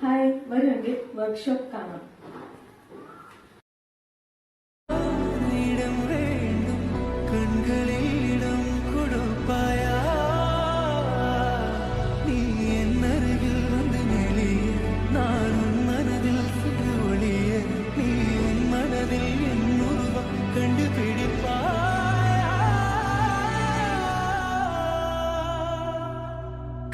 Hi, வருங்க work shop காணோம்.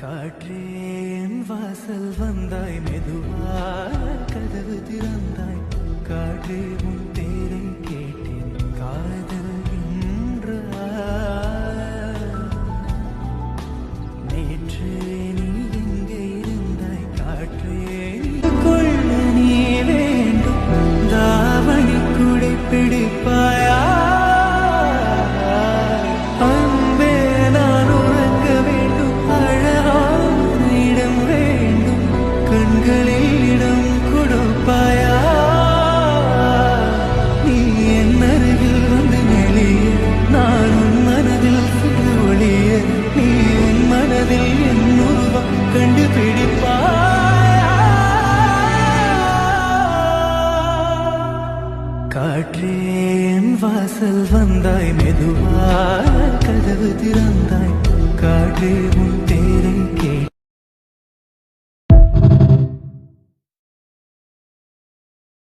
காற்றேன் வாசல் வந்தாய், மெதுவாக கதவு திறந்தாய். காற்றே உன் பேரை கேட்டேன், காதல் என்றாய். நேற்று நீ எங்கே இருந்தாய்? காற்றே கொள்ள நீ வேண்டும், தாவணி குடை பிடிப்பாயா? காற்றேன் வாசல் வந்தாய், மெதுவாக கதவு திறந்தாய். காற்றே